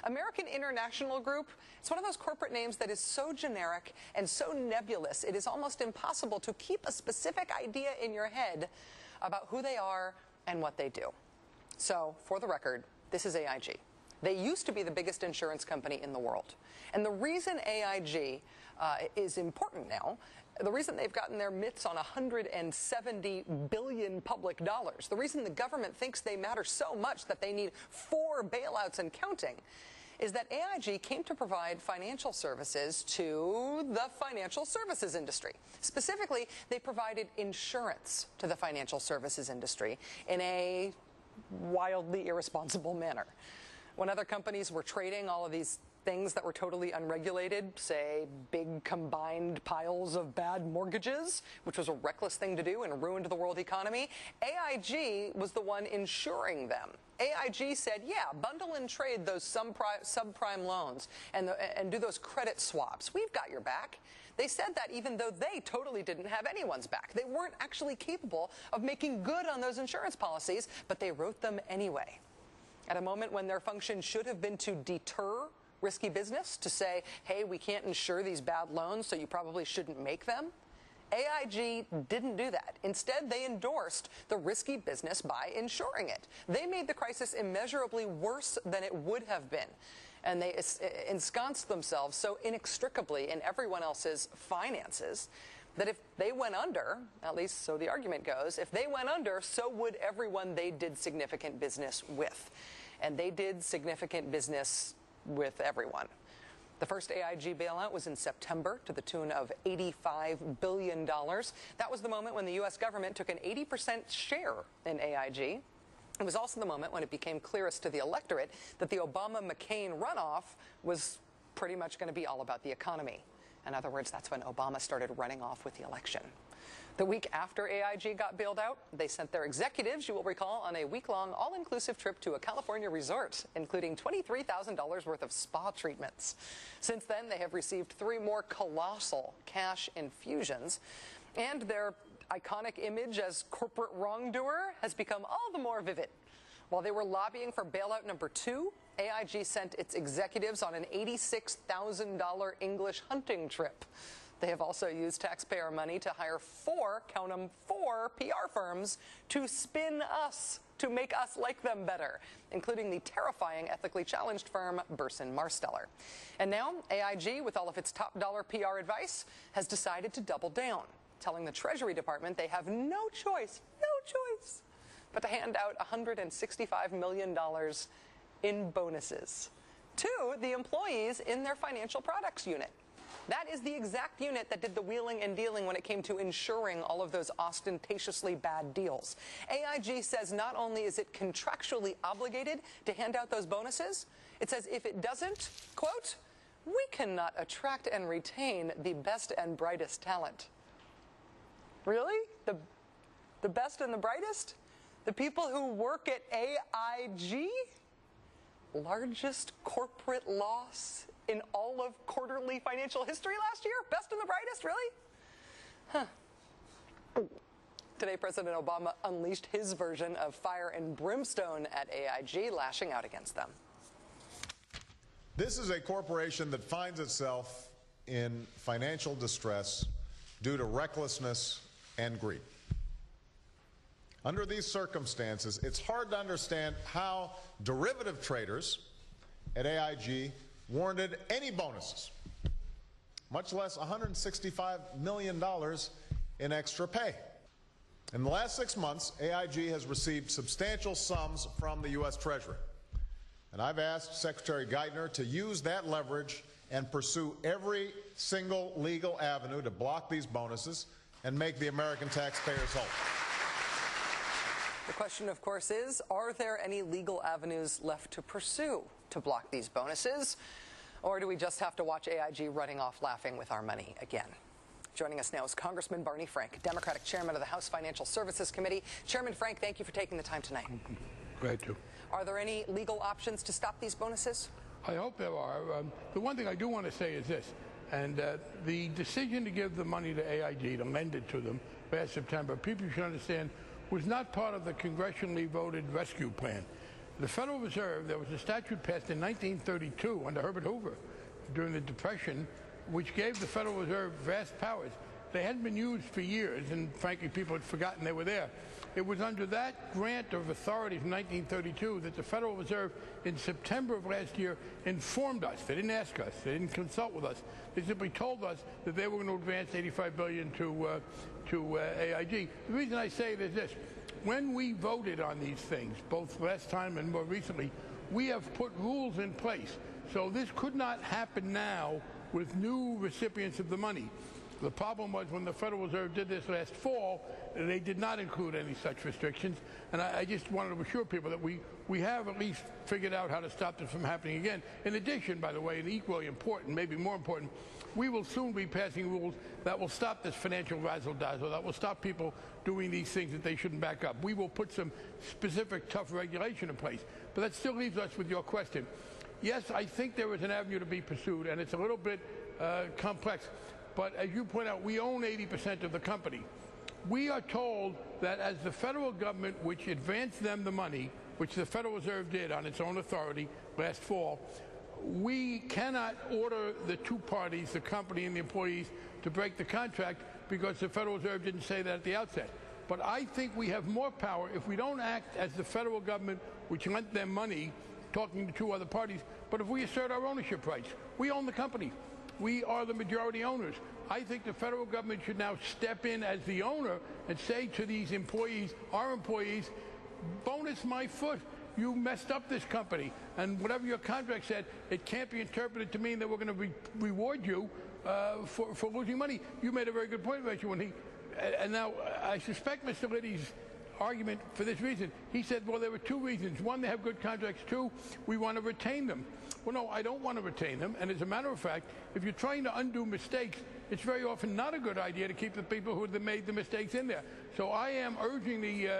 American International Group, it's one of those corporate names that is so generic and so nebulous, it is almost impossible to keep a specific idea in your head about who they are and what they do. So, for the record, this is AIG. They used to be the biggest insurance company in the world. And the reason AIG is important now, the reason they've gotten their mitts on $170 billion public dollars, the reason the government thinks they matter so much that they need 4 bailouts and counting, is that AIG came to provide financial services to the financial services industry. Specifically, they provided insurance to the financial services industry in a wildly irresponsible manner. When other companies were trading all of these things that were totally unregulated, say big combined piles of bad mortgages, which was a reckless thing to do and ruined the world economy, AIG was the one insuring them. AIG said, yeah, bundle and trade those subprime loans and do those credit swaps. We've got your back. They said that even though they totally didn't have anyone's back. They weren't actually capable of making good on those insurance policies, but they wrote them anyway. At a moment when their function should have been to deter risky business, to say, hey, we can't insure these bad loans, so you probably shouldn't make them, AIG didn't do that. Instead, they endorsed the risky business by insuring it. They made the crisis immeasurably worse than it would have been. And they ensconced themselves so inextricably in everyone else's finances that if they went under, at least so the argument goes, if they went under, so would everyone they did significant business with. And they did significant business with everyone. The first AIG bailout was in September to the tune of $85 billion. That was the moment when the U.S. government took an 80% share in AIG. It was also the moment when it became clearest to the electorate that the Obama-McCain runoff was pretty much going to be all about the economy. In other words, that's when Obama started running off with the election. The week after AIG got bailed out, they sent their executives, you will recall, on a week-long all-inclusive trip to a California resort, including $23,000 worth of spa treatments. Since then, they have received 3 more colossal cash infusions, and their iconic image as corporate wrongdoer has become all the more vivid. While they were lobbying for bailout number 2, AIG sent its executives on an $86,000 English hunting trip. They have also used taxpayer money to hire 4, count them, 4 PR firms to spin us, to make us like them better, including the terrifying ethically challenged firm Burson Marsteller. And now AIG, with all of its top dollar PR advice, has decided to double down, telling the Treasury Department they have no choice, but to hand out $165 million in bonuses to the employees in their financial products unit. That is the exact unit that did the wheeling and dealing when it came to insuring all of those ostentatiously bad deals. AIG says not only is it contractually obligated to hand out those bonuses, it says if it doesn't, quote, we cannot attract and retain the best and brightest talent. Really? The best and the brightest? The people who work at AIG? Largest corporate loss in all of quarterly financial history last year? Best and the brightest, really? Huh. Today, President Obama unleashed his version of fire and brimstone at AIG, lashing out against them. This is a corporation that finds itself in financial distress due to recklessness and greed. Under these circumstances, it's hard to understand how derivative traders at AIG warranted any bonuses, much less $165 million in extra pay. In the last 6 months, AIG has received substantial sums from the U.S. Treasury. And I've asked Secretary Geithner to use that leverage and pursue every single legal avenue to block these bonuses and make the American taxpayers whole. The question, of course, is, are there any legal avenues left to pursue to block these bonuses? Or do we just have to watch AIG running off laughing with our money again? Joining us now is Congressman Barney Frank, Democratic chairman of the House Financial Services Committee. Chairman Frank, thank you for taking the time tonight. Glad to. Are there any legal options to stop these bonuses? I hope there are. The one thing I do want to say is this, and the decision to give the money to AIG, to lend it to them last September, people should understand, was not part of the congressionally voted rescue plan. The Federal Reserve, there was a statute passed in 1932 under Herbert Hoover during the Depression, which gave the Federal Reserve vast powers. They hadn't been used for years, and frankly, people had forgotten they were there. It was under that grant of authority from 1932 that the Federal Reserve, in September of last year, informed us. They didn't ask us. They didn't consult with us. They simply told us that they were going to advance $85 billion to AIG. The reason I say it is this. When we voted on these things, both last time and more recently, we have put rules in place. So this could not happen now with new recipients of the money. The problem was when the Federal Reserve did this last fall, they did not include any such restrictions. And I just wanted to assure people that we have at least figured out how to stop this from happening again. In addition, by the way, and equally important, maybe more important, we will soon be passing rules that will stop this financial razzle-dazzle, that will stop people doing these things that they shouldn't back up. We will put some specific tough regulation in place. But that still leaves us with your question. Yes, I think there is an avenue to be pursued, and it's a little bit complex. But as you point out, we own 80% of the company. We are told that as the federal government, which advanced them the money, which the Federal Reserve did on its own authority last fall, we cannot order the two parties, the company and the employees, to break the contract because the Federal Reserve didn't say that at the outset. But I think we have more power if we don't act as the federal government, which lent them money, talking to two other parties, but if we assert our ownership rights. We own the company. We are the majority owners. I think the federal government should now step in as the owner and say to these employees, our employees, bonus my foot. You messed up this company. And whatever your contract said, it can't be interpreted to mean that we're going to reward you for losing money. You made a very good point, Rachel, and now I suspect Mr. Liddy's argument for this reason. He said, well, there were two reasons. One, they have good contracts. Two, we want to retain them. Well, no, I don't want to retain them. And as a matter of fact, if you're trying to undo mistakes, it's very often not a good idea to keep the people who have made the mistakes in there. So I am urging the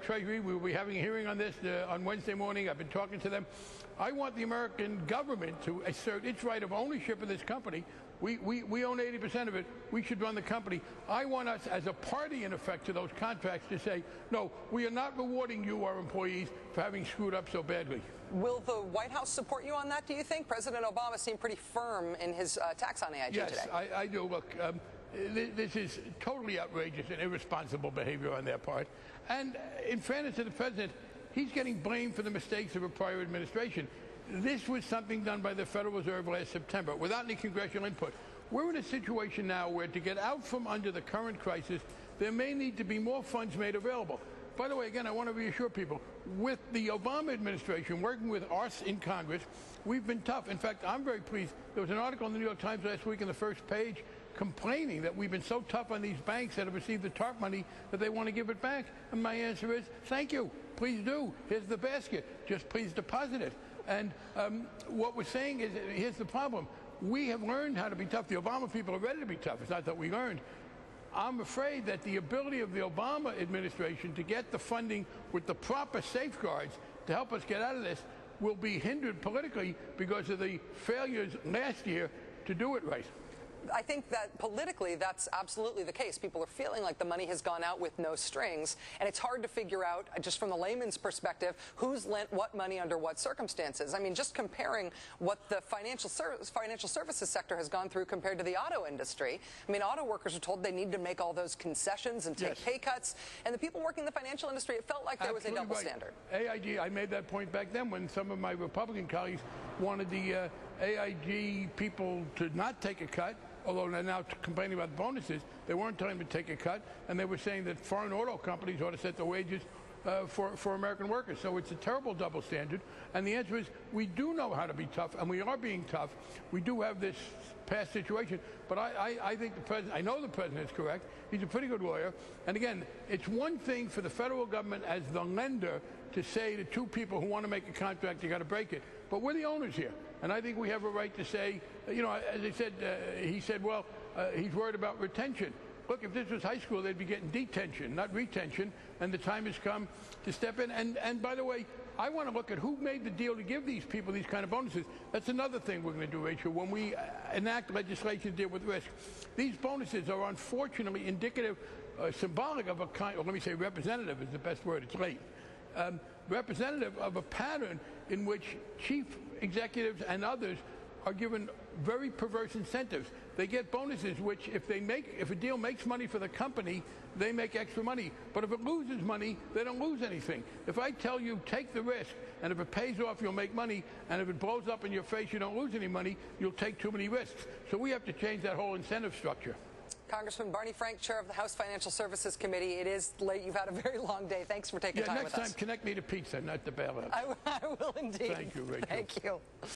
Treasury. We will be having a hearing on this on Wednesday morning. I've been talking to them. I want the American government to assert its right of ownership of this company. We own 80% of it. We should run the company. I want us as a party, in effect, to those contracts to say, no, we are not rewarding you, our employees, for having screwed up so badly. Will the White House support you on that, do you think? President Obama seemed pretty firm in his attacks on AIG today. Yes, I do. Look, this is totally outrageous and irresponsible behavior on their part. And in fairness to the president, he's getting blamed for the mistakes of a prior administration. This was something done by the Federal Reserve last September without any congressional input. We're in a situation now where to get out from under the current crisis, there may need to be more funds made available. By the way, again, I want to reassure people, with the Obama administration working with us in Congress, we've been tough. In fact, I'm very pleased. There was an article in the New York Times last week on the first page complaining that we've been so tough on these banks that have received the TARP money that they want to give it back. And my answer is, thank you. Please do. Here's the basket. Just please deposit it. And what we're saying is, here's the problem. We have learned how to be tough. The Obama people are ready to be tough. It's not that we learned. I'm afraid that the ability of the Obama administration to get the funding with the proper safeguards to help us get out of this will be hindered politically because of the failures last year to do it right. I think that politically that's absolutely the case. People are feeling like the money has gone out with no strings, and it's hard to figure out, just from the layman's perspective, who's lent what money under what circumstances. I mean, just comparing what the financial services sector has gone through compared to the auto industry. I mean, auto workers are told they need to make all those concessions and take pay cuts, and the people working in the financial industry, it felt like there was a double standard. AIG, I made that point back then when some of my Republican colleagues wanted the AIG people to not take a cut. Although they're now complaining about bonuses, they weren't telling them to take a cut, and they were saying that foreign auto companies ought to set the wages for American workers. So it's a terrible double standard. And the answer is, we do know how to be tough, and we are being tough. We do have this past situation. But I think the president, I know the president is correct. He's a pretty good lawyer. And again, it's one thing for the federal government as the lender to say to two people who want to make a contract, you got to break it. But we're the owners here. And I think we have a right to say, you know, as I said, he said, well, he's worried about retention. Look, if this was high school, they'd be getting detention, not retention, and the time has come to step in. And by the way, I want to look at who made the deal to give these people these kind of bonuses. That's another thing we're going to do, Rachel, when we enact legislation to deal with risk. These bonuses are unfortunately indicative, symbolic of a kind, or let me say representative is the best word, it's late. representative of a pattern in which chief executives and others are given very perverse incentives. They get bonuses which, if a deal makes money for the company, they make extra money. But if it loses money, they don't lose anything. If I tell you, take the risk, and if it pays off, you'll make money, and if it blows up in your face, you don't lose any money, you'll take too many risks. So we have to change that whole incentive structure. Congressman Barney Frank, chair of the House Financial Services Committee. It is late. You've had a very long day. Thanks for taking time with us. Next time, connect me to pizza, not the bailout. I will indeed. Thank you, Rachel. Thank you.